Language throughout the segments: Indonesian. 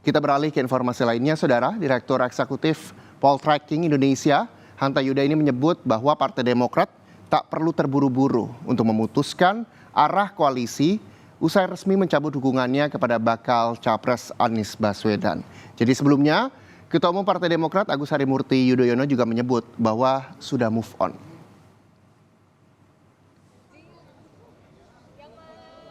Kita beralih ke informasi lainnya, Saudara. Direktur Eksekutif Poltreking Indonesia, Hanta Yuda ini menyebut bahwa Partai Demokrat tak perlu terburu-buru untuk memutuskan arah koalisi usai resmi mencabut dukungannya kepada bakal Capres Anies Baswedan. Jadi sebelumnya, Ketua Umum Partai Demokrat Agus Harimurti Yudhoyono juga menyebut bahwa sudah move on.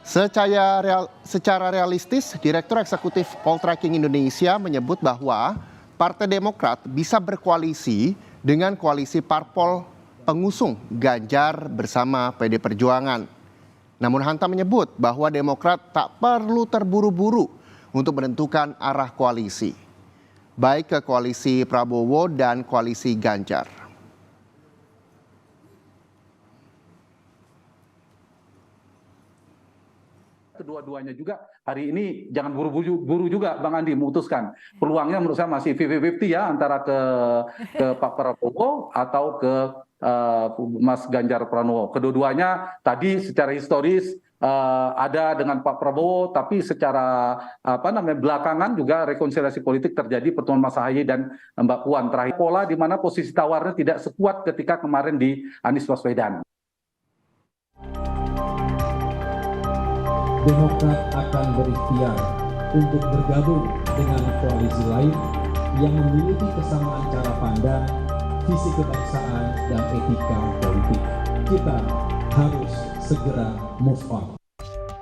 Secara realistis, Direktur Eksekutif Poltreking Indonesia menyebut bahwa Partai Demokrat bisa berkoalisi dengan koalisi parpol pengusung Ganjar bersama PD Perjuangan. Namun Hanta menyebut bahwa Demokrat tak perlu terburu-buru untuk menentukan arah koalisi, baik ke koalisi Prabowo dan koalisi Ganjar. Kedua-duanya juga hari ini jangan buru-buru juga Bang Andi memutuskan. Peluangnya menurut saya masih 50-50 ya, antara ke Pak Prabowo atau ke Mas Ganjar Pranowo. Kedua-duanya tadi secara historis ada dengan Pak Prabowo, tapi secara belakangan juga rekonsiliasi politik terjadi pertemuan Mas Ahaye dan Mbak Puan terakhir. Pola di mana posisi tawarnya tidak sekuat ketika kemarin di Anies Baswedan. Demokrat akan berikhtiar untuk bergabung dengan koalisi lain yang memiliki kesamaan cara pandang, visi kebangsaan, dan etika politik. Kita harus segera move on.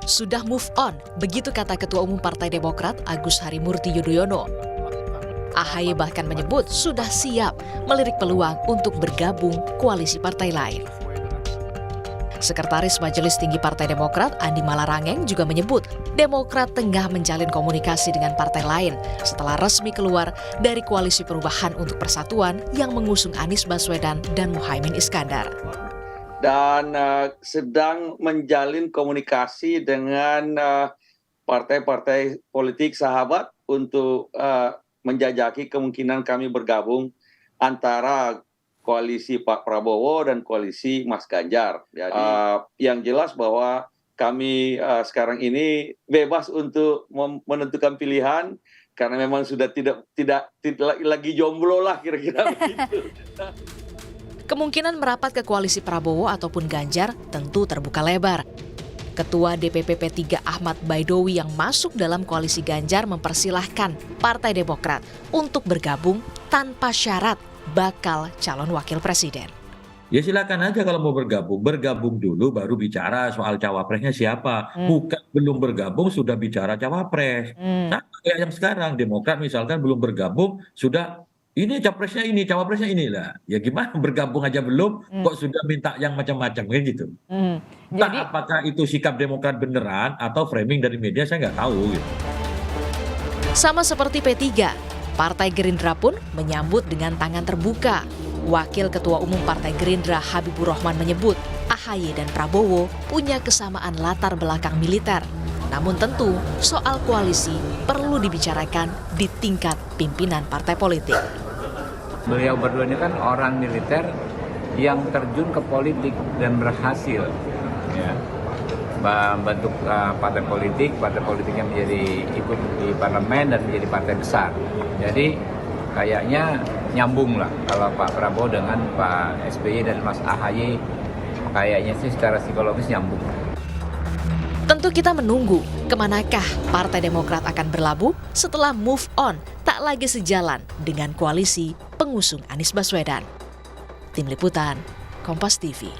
Sudah move on, begitu kata Ketua Umum Partai Demokrat Agus Harimurti Yudhoyono. Ahaye bahkan menyebut sudah siap melirik peluang untuk bergabung koalisi partai lain. Sekretaris Majelis Tinggi Partai Demokrat Andi Malarangeng juga menyebut Demokrat tengah menjalin komunikasi dengan partai lain setelah resmi keluar dari Koalisi Perubahan untuk Persatuan yang mengusung Anies Baswedan dan Muhaimin Iskandar. Dan sedang menjalin komunikasi dengan partai-partai politik sahabat untuk menjajaki kemungkinan kami bergabung antara koalisi Pak Prabowo dan koalisi Mas Ganjar. Jadi yang jelas bahwa kami sekarang ini bebas untuk menentukan pilihan karena memang sudah tidak lagi jomblo lah kira-kira begitu. Kemungkinan merapat ke koalisi Prabowo ataupun Ganjar tentu terbuka lebar. Ketua DPP P3 Ahmad Baidowi yang masuk dalam koalisi Ganjar mempersilahkan Partai Demokrat untuk bergabung tanpa syarat bakal calon wakil presiden. Ya silakan aja kalau mau bergabung dulu baru bicara soal cawapresnya siapa. Bukan belum bergabung sudah bicara cawapres. Nah, kayak yang sekarang Demokrat misalkan belum bergabung sudah ini capresnya ini, cawapresnya inilah. Ya gimana bergabung aja belum kok sudah minta yang macam-macam kayak gitu. Jadi apakah itu sikap Demokrat beneran atau framing dari media saya nggak tahu gitu. Sama seperti P3, Partai Gerindra pun menyambut dengan tangan terbuka. Wakil Ketua Umum Partai Gerindra Habibur Rahman menyebut Ahaye dan Prabowo punya kesamaan latar belakang militer. Namun tentu soal koalisi perlu dibicarakan di tingkat pimpinan partai politik. Beliau berdua ini kan orang militer yang terjun ke politik dan berhasil ya, membentuk partai politik yang menjadi ikut di parlemen dan menjadi partai besar. Jadi kayaknya nyambung lah kalau Pak Prabowo dengan Pak SBY dan Mas Ahaye, kayaknya sih secara psikologis nyambung. Tentu kita menunggu kemanakah Partai Demokrat akan berlabuh setelah move on tak lagi sejalan dengan koalisi pengusung Anies Baswedan. Tim Liputan, Kompas TV.